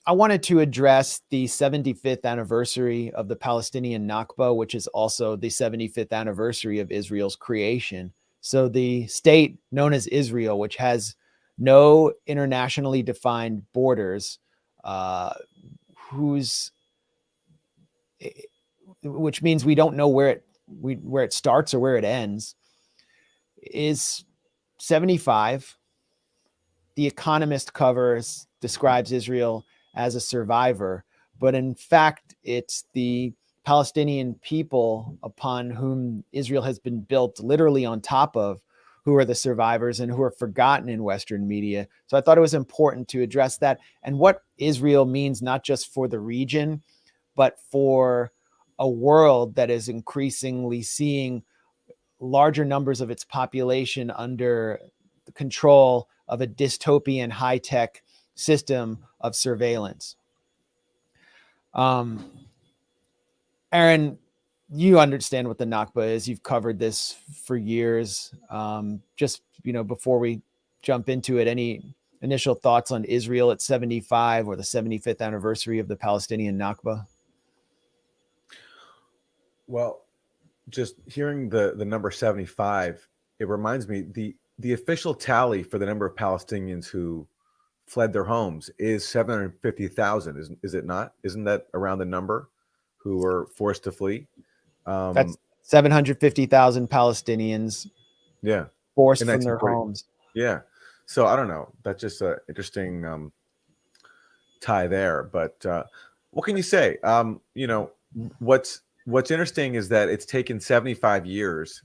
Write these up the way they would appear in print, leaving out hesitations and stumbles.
I wanted to address the 75th anniversary of the Palestinian Nakba, which is also the 75th anniversary of Israel's creation. So the state known as Israel, which has no internationally defined borders, uh, whose which means we don't know where it starts or where it ends, is 75. The Economist describes Israel as a survivor, but in fact, it's the Palestinian people upon whom Israel has been built literally on top of who are the survivors and who are forgotten in Western media. So I thought it was important to address that and what Israel means, not just for the region, but for a world that is increasingly seeing larger numbers of its population under the control of a dystopian high-tech system of surveillance. Aaron, you understand what the Nakba is. You've covered this for years. Just, before we jump into it, any initial thoughts on Israel at 75 or the 75th anniversary of the Palestinian Nakba? Well, just hearing the number 75, it reminds me the official tally for the number of Palestinians who fled their homes is 750,000, is it not? Isn't that around the number who were forced to flee? That's 750,000 Palestinians Yeah, forced in from their 1940. homes. Yeah. So I don't know. That's just an interesting tie there. But what can you say? What's interesting is that it's taken 75 years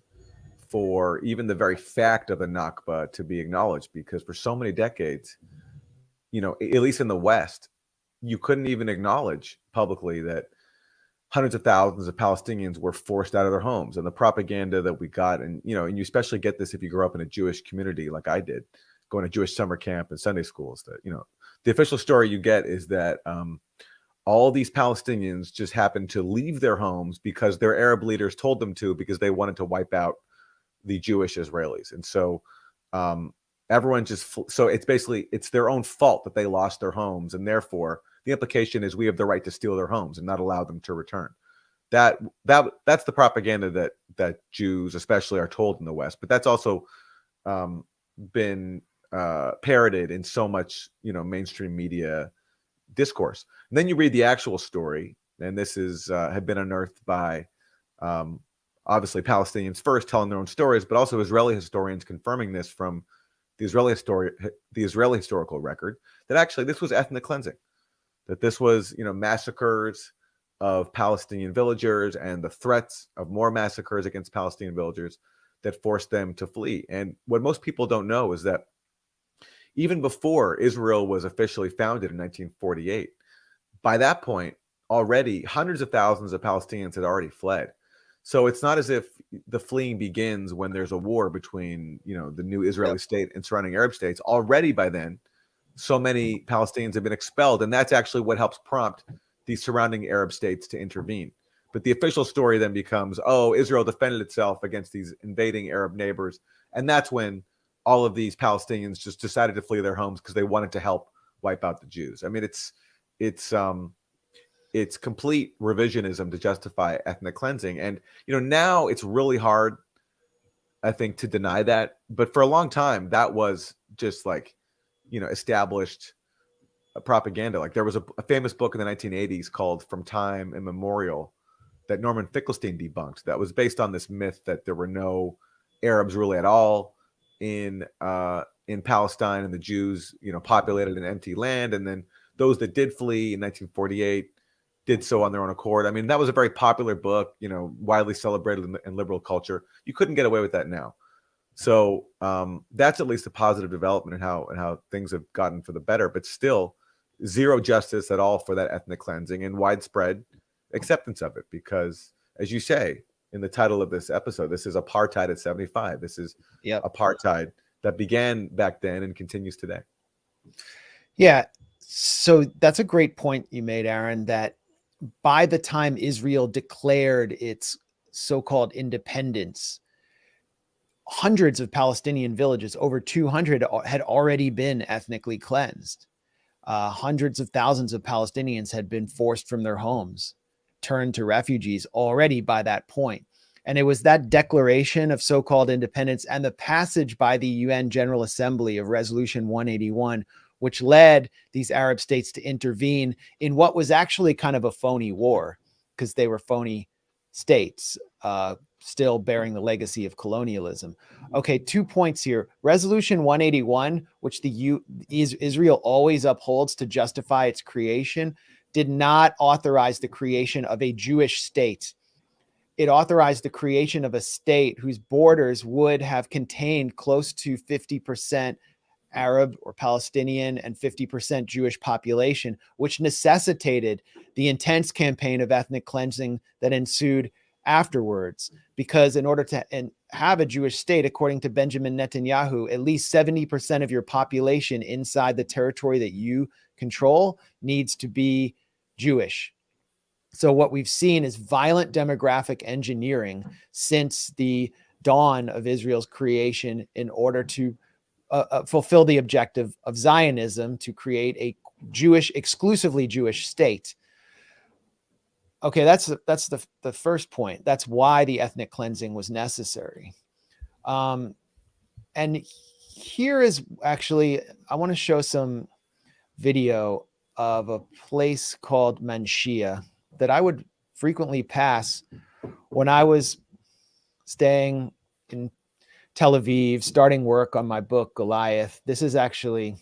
for even the very fact of the Nakba to be acknowledged, because for so many decades, at least in the West, you couldn't even acknowledge publicly that hundreds of thousands of Palestinians were forced out of their homes. And the propaganda that we got, and you especially get this if you grew up in a Jewish community like I did, going to Jewish summer camp and Sunday schools, that the official story you get is that all these Palestinians just happened to leave their homes because their Arab leaders told them to, because they wanted to wipe out the Jewish Israelis. And so everyone so it's their own fault that they lost their homes, and therefore the implication is we have the right to steal their homes and not allow them to return. That's the propaganda that Jews especially are told in the West, but that's also been parroted in so much mainstream media discourse. And then you read the actual story, and this is had been unearthed by obviously Palestinians first telling their own stories, but also Israeli historians confirming this from the Israeli historical record, that actually this was ethnic cleansing, that this was massacres of Palestinian villagers and the threats of more massacres against Palestinian villagers that forced them to flee. And what most people don't know is that even before Israel was officially founded in 1948, by that point, already hundreds of thousands of Palestinians had already fled. So it's not as if the fleeing begins when there's a war between, the new Israeli state and surrounding Arab states. Already by then, so many Palestinians have been expelled, and that's actually what helps prompt the surrounding Arab states to intervene. But the official story then becomes, oh, Israel defended itself against these invading Arab neighbors, and that's when all of these Palestinians just decided to flee their homes because they wanted to help wipe out the Jews. I mean, it's complete revisionism to justify ethnic cleansing. And, now it's really hard, I think, to deny that. But for a long time, that was just like, established propaganda. Like there was a famous book in the 1980s called From Time Immemorial that Norman Finkelstein debunked, that was based on this myth that there were no Arabs really at all in Palestine, and the Jews, populated an empty land. And then those that did flee in 1948 did so on their own accord. I mean, that was a very popular book, widely celebrated in liberal culture. You couldn't get away with that now. So that's at least a positive development in how things have gotten for the better, but still zero justice at all for that ethnic cleansing and widespread acceptance of it. Because, as you say in the title of this episode, this is apartheid at 75. This is apartheid that began back then and continues today. Yeah. So that's a great point you made, Aaron, that by the time Israel declared its so-called independence, hundreds of Palestinian villages, over 200, had already been ethnically cleansed. Hundreds of thousands of Palestinians had been forced from their homes, turned to refugees already by that point. And it was that declaration of so-called independence and the passage by the UN General Assembly of Resolution 181, which led these Arab states to intervene in what was actually kind of a phony war, because they were phony states, still bearing the legacy of colonialism. Okay, 2 points here. Resolution 181, which Israel always upholds to justify its creation, did not authorize the creation of a Jewish state. It authorized the creation of a state whose borders would have contained close to 50% Arab or Palestinian and 50% Jewish population, which necessitated the intense campaign of ethnic cleansing that ensued afterwards. Because in order to have a Jewish state, according to Benjamin Netanyahu, at least 70% of your population inside the territory that you control needs to be Jewish. So what we've seen is violent demographic engineering since the dawn of Israel's creation in order to fulfill the objective of Zionism, to create a exclusively Jewish state. Okay, that's the first point. That's why the ethnic cleansing was necessary. And here is actually, I want to show some video of a place called Manshia that I would frequently pass when I was staying in Tel Aviv, starting work on my book, Goliath. This is actually,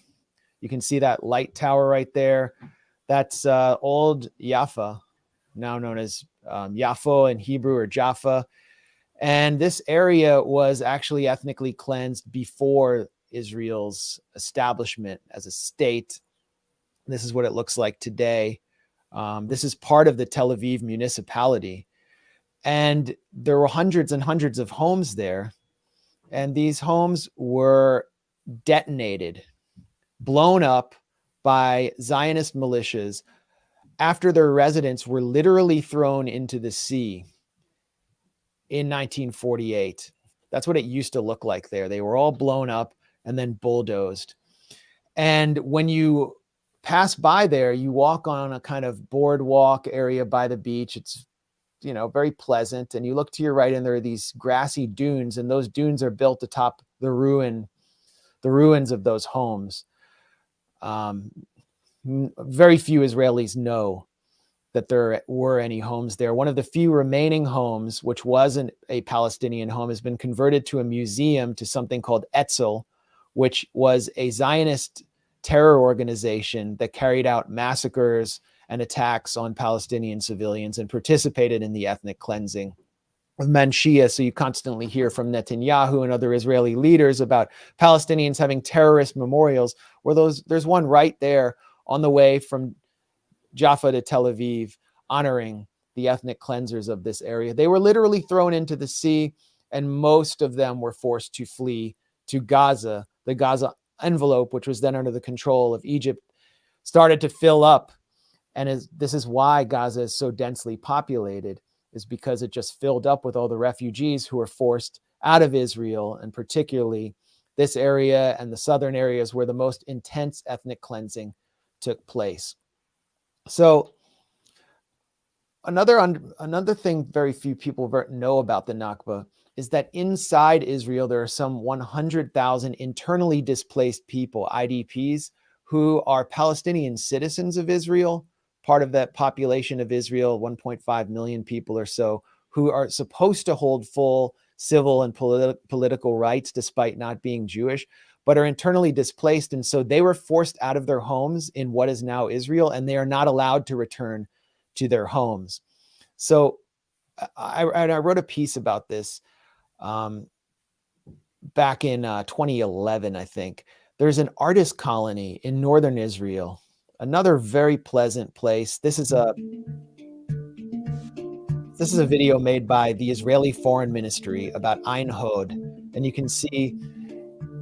you can see that light tower right there. That's old Jaffa, now known as Yafo in Hebrew, or Jaffa. And this area was actually ethnically cleansed before Israel's establishment as a state. This is what it looks like today. This is part of the Tel Aviv municipality. And there were hundreds and hundreds of homes there. And these homes were detonated, blown up by Zionist militias after their residents were literally thrown into the sea in 1948. That's what it used to look like there. They were all blown up and then bulldozed. And when you pass by there, you walk on a kind of boardwalk area by the beach. It's, you know, very pleasant. And you look to your right and there are these grassy dunes, and those dunes are built atop the ruins of those homes. Very few Israelis know that there were any homes there. One of the few remaining homes, which wasn't a Palestinian home, has been converted to a museum, to something called Etzel, which was a Zionist terror organization that carried out massacres and attacks on Palestinian civilians and participated in the ethnic cleansing of Manshia. So you constantly hear from Netanyahu and other Israeli leaders about Palestinians having terrorist memorials, where there's one right there on the way from Jaffa to Tel Aviv, honoring the ethnic cleansers of this area. They were literally thrown into the sea, and most of them were forced to flee to Gaza. The Gaza envelope, which was then under the control of Egypt, started to fill up. And this is why Gaza is so densely populated, is because it just filled up with all the refugees who were forced out of Israel, and particularly this area and the southern areas where the most intense ethnic cleansing took place. So another thing very few people know about the Nakba is that inside Israel, there are some 100,000 internally displaced people, IDPs, who are Palestinian citizens of Israel, part of that population of Israel, 1.5 million people or so, who are supposed to hold full civil and political rights despite not being Jewish, but are internally displaced. And so they were forced out of their homes in what is now Israel, and they are not allowed to return to their homes. So I wrote a piece about this back in 2011, I think. There's an artist colony in northern Israel, another very pleasant place. This is a video made by the Israeli Foreign Ministry about Ein Hod, and you can see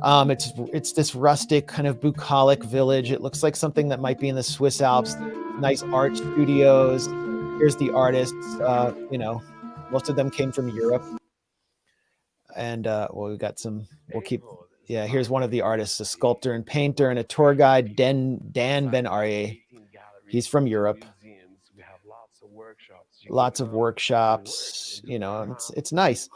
it's this rustic kind of bucolic village. It looks like something that might be in the Swiss Alps. Nice art studios. Here's the artists. Most of them came from Europe. And well, we got some. We'll keep. Yeah, here's one of the artists, a sculptor and painter and a tour guide, Dan Ben Aryeh. He's from Europe. Lots of workshops, you know, and it's nice.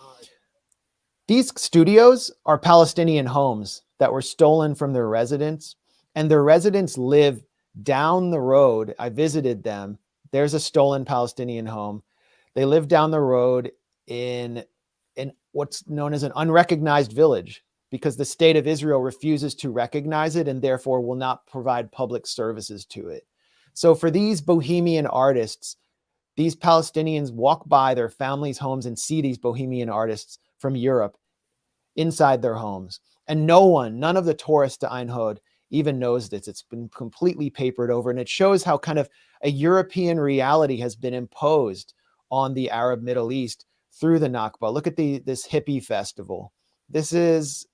These studios are Palestinian homes that were stolen from their residents, and their residents live down the road. I visited them. There's a stolen Palestinian home. They live down the road in what's known as an unrecognized village, because the state of Israel refuses to recognize it and therefore will not provide public services to it. So for these bohemian artists, these Palestinians walk by their families' homes and see these bohemian artists from Europe inside their homes. And none of the tourists to Ein Hod even knows this. It's been completely papered over. And it shows how kind of a European reality has been imposed on the Arab Middle East through the Nakba. Look at this hippie festival. This is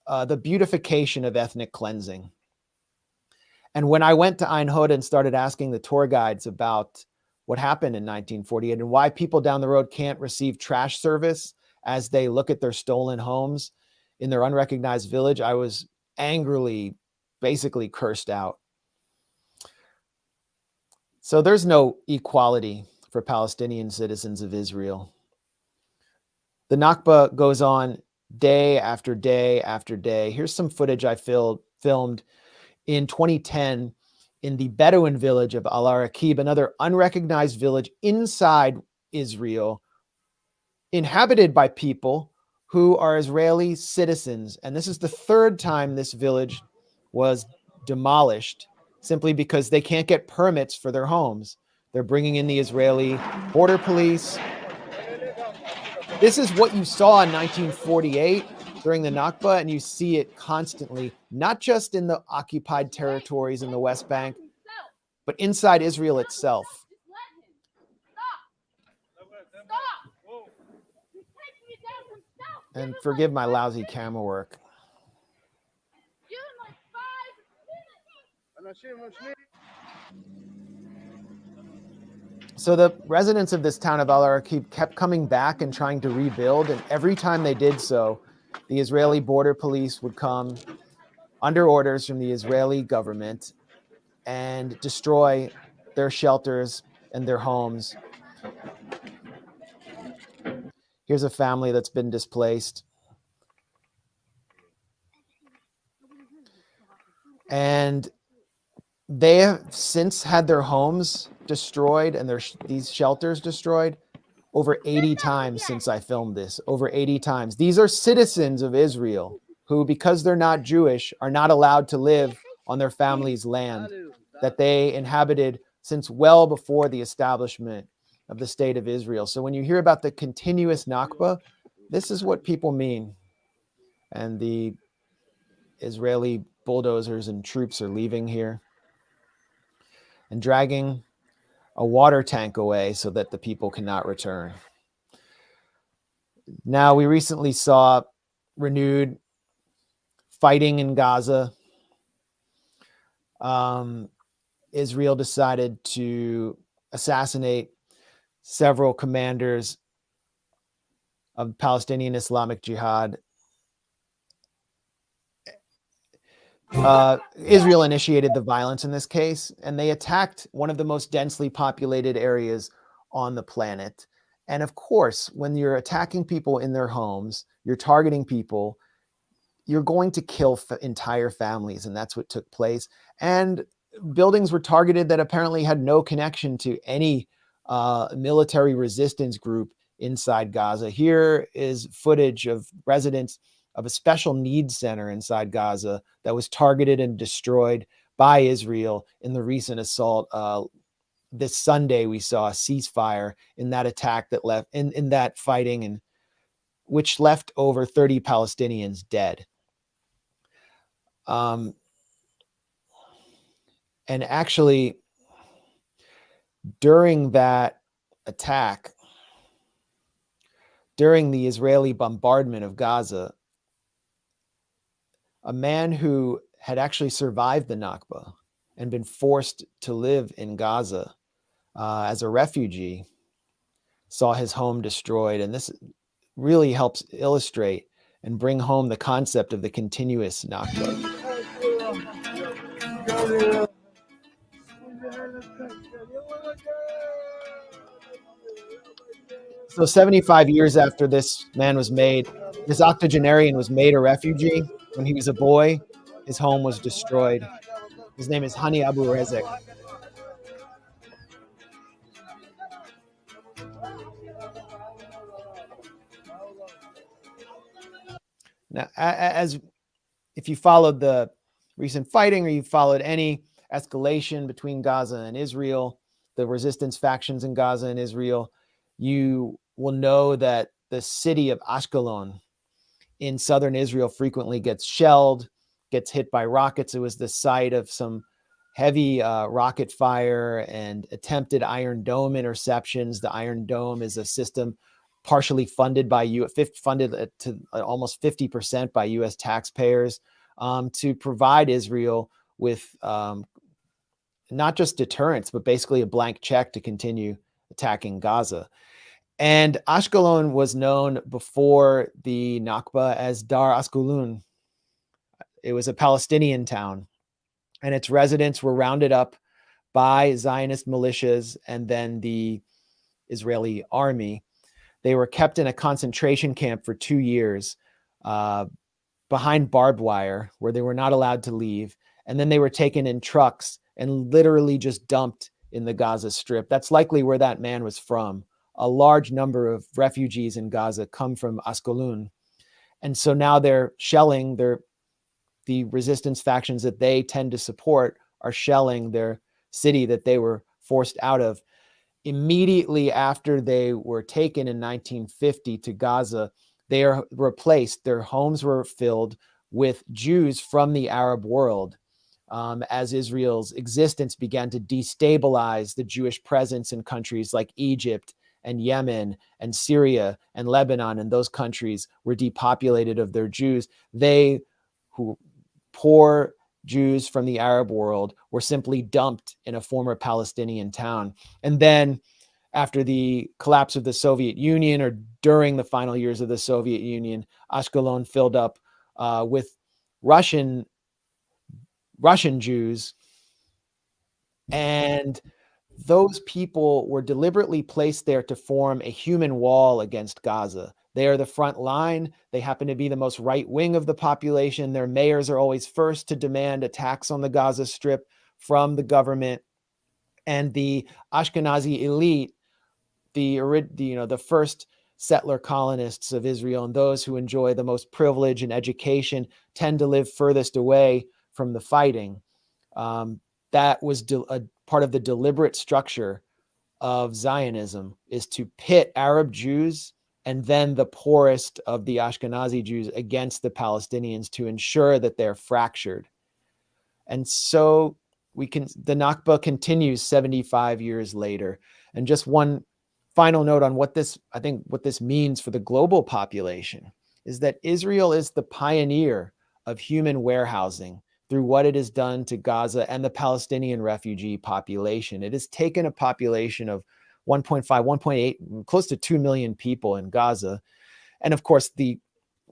the beautification of ethnic cleansing. And when I went to Ein Hod and started asking the tour guides about what happened in 1948 and why people down the road can't receive trash service as they look at their stolen homes in their unrecognized village, I was angrily, basically cursed out. So there's no equality for Palestinian citizens of Israel. The Nakba goes on day after day after day. Here's some footage I filmed in 2010 in the Bedouin village of Al Araqib, another unrecognized village inside Israel, inhabited by people who are Israeli citizens. And this is the third time this village was demolished simply because they can't get permits for their homes. They're bringing in the Israeli border police. This is what you saw in 1948 during the Nakba, and you see it constantly, not just in the occupied territories in the West Bank, but inside Israel itself. And forgive my lousy camera work. So the residents of this town of Al Araqib kept coming back and trying to rebuild. And every time they did so, the Israeli border police would come under orders from the Israeli government and destroy their shelters and their homes. Here's a family that's been displaced. And they have since had their homes destroyed and these shelters destroyed over 80 times since I filmed this, over 80 times. These are citizens of Israel who, because they're not Jewish, are not allowed to live on their family's land that they inhabited since well before the establishment of the state of Israel. So when you hear about the continuous Nakba, this is what people mean. And the Israeli bulldozers and troops are leaving here and dragging a water tank away so that the people cannot return. Now, we recently saw renewed fighting in Gaza. Israel decided to assassinate several commanders of Palestinian Islamic Jihad. Israel initiated the violence in this case, and they attacked one of the most densely populated areas on the planet. And of course, when you're attacking people in their homes, you're targeting people, you're going to kill entire families, and that's what took place. And buildings were targeted that apparently had no connection to any military resistance group inside Gaza. Here is footage of residents of a special needs center inside Gaza that was targeted and destroyed by Israel in the recent assault. This Sunday, we saw a ceasefire in that attack that left in that fighting, and which left over 30 Palestinians dead. And actually, during that attack, during the Israeli bombardment of Gaza, a man who had actually survived the Nakba and been forced to live in Gaza as a refugee saw his home destroyed. And this really helps illustrate and bring home the concept of the continuous Nakba. So 75 years after this man was made, this octogenarian was made a refugee. When he was a boy, his home was destroyed. His name is Hani Abu Rezek. Now, as if you followed the recent fighting or you followed any escalation between Gaza and Israel, the resistance factions in Gaza and Israel, you will know that the city of Ashkelon in southern Israel frequently gets shelled, gets hit by rockets. It was the site of some heavy rocket fire and attempted Iron Dome interceptions. The Iron Dome is a system partially funded by funded to almost 50% by U.S. taxpayers to provide Israel with not just deterrence, but basically a blank check to continue attacking Gaza. And Ashkelon was known before the Nakba as Dar Askelon. It was a Palestinian town, and its residents were rounded up by Zionist militias and then the Israeli army. They were kept in a concentration camp for 2 years behind barbed wire where they were not allowed to leave. And then they were taken in trucks and literally just dumped in the Gaza Strip. That's likely where that man was from. A large number of refugees in Gaza come from Askelon. And so now they're shelling the resistance factions that they tend to support are shelling their city that they were forced out of. Immediately after they were taken in 1950 to Gaza, they are replaced. Their homes were filled with Jews from the Arab world. As Israel's existence began to destabilize the Jewish presence in countries like Egypt and Yemen and Syria and Lebanon, and those countries were depopulated of their Jews. Poor Jews from the Arab world were simply dumped in a former Palestinian town. And then after the collapse of the Soviet Union, or during the final years of the Soviet Union, Ashkelon filled up with Russian Jews, and those people were deliberately placed there to form a human wall against Gaza. They are the front line. They happen to be the most right wing of the population. Their mayors are always first to demand attacks on the Gaza Strip from the government. And the Ashkenazi elite, the first settler colonists of Israel and those who enjoy the most privilege and education, tend to live furthest away from the fighting. That was a part of the deliberate structure of Zionism, is to pit Arab Jews and then the poorest of the Ashkenazi Jews against the Palestinians to ensure that they're fractured. And so the Nakba continues 75 years later. And just one final note on what this means for the global population is that Israel is the pioneer of human warehousing through what it has done to Gaza and the Palestinian refugee population. It has taken a population of 1.5, 1.8, close to 2 million people in Gaza. And of course, the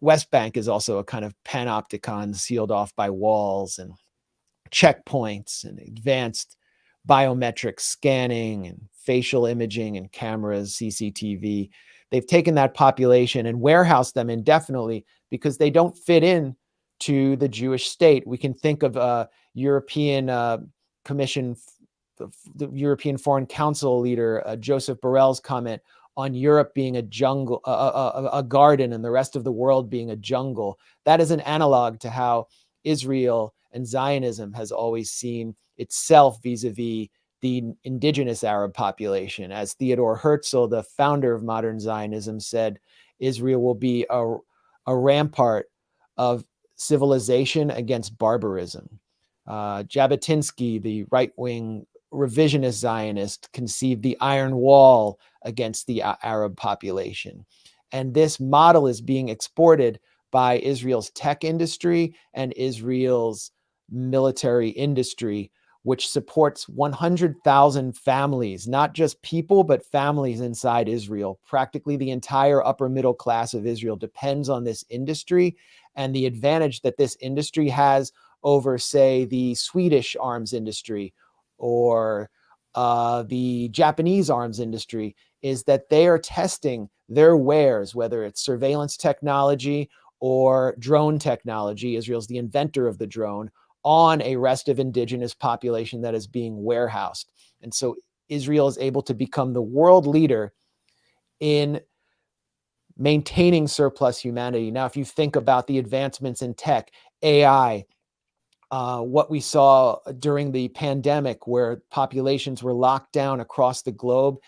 West Bank is also a kind of panopticon sealed off by walls and checkpoints and advanced biometric scanning and facial imaging and cameras, CCTV. They've taken that population and warehoused them indefinitely because they don't fit in to the Jewish state. We can think of European Commission, the European Foreign Council leader, Joseph Borrell's comment on Europe being a jungle, a garden, and the rest of the world being a jungle. That is an analog to how Israel and Zionism has always seen itself vis-a-vis the indigenous Arab population. As Theodor Herzl, the founder of modern Zionism, said, Israel will be a rampart of civilization against barbarism. Jabotinsky, the right-wing revisionist Zionist, conceived the Iron Wall against the Arab population. And this model is being exported by Israel's tech industry and Israel's military industry, which supports 100,000 families, not just people, but families inside Israel. Practically the entire upper middle class of Israel depends on this industry, and the advantage that this industry has over, say, the Swedish arms industry or the Japanese arms industry is that they are testing their wares, whether it's surveillance technology or drone technology. Israel's the inventor of the drone, on a restive indigenous population that is being warehoused. And so Israel is able to become the world leader in maintaining surplus humanity. Now, if you think about the advancements in tech, AI, what we saw during the pandemic, where populations were locked down across the globe,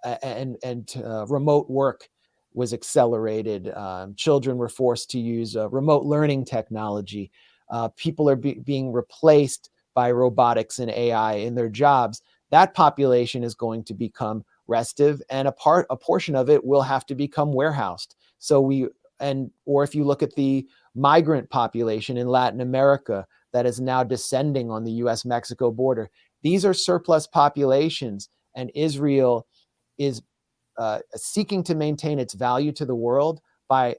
and remote work was accelerated. Children were forced to use remote learning technology. People are being replaced by robotics and AI in their jobs. That population is going to become restive, and a portion of it will have to become warehoused. Or if you look at the migrant population in Latin America that is now descending on the US-Mexico border, these are surplus populations, and Israel is seeking to maintain its value to the world by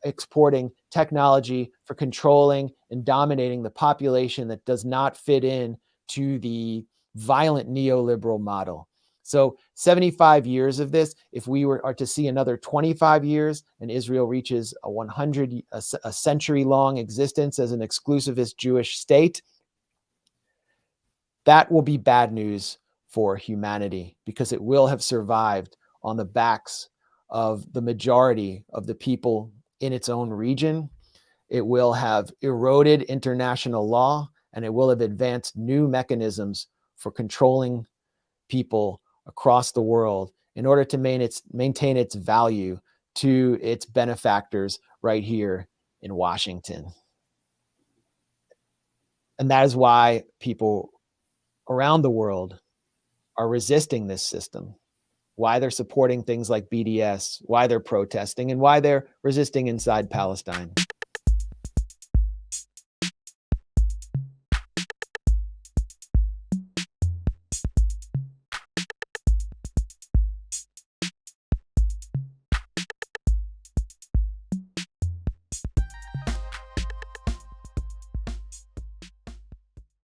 exporting technology for controlling and dominating the population that does not fit in to the violent neoliberal model. So 75 years of this, if we are to see another 25 years and Israel reaches a century-long existence as an exclusivist Jewish state, that will be bad news for humanity, because it will have survived on the backs of the majority of the people in its own region. It will have eroded international law, and it will have advanced new mechanisms for controlling people across the world in order to maintain its value to its benefactors right here in Washington. And that is why people around the world are resisting this system, why they're supporting things like BDS, why they're protesting, and why they're resisting inside Palestine.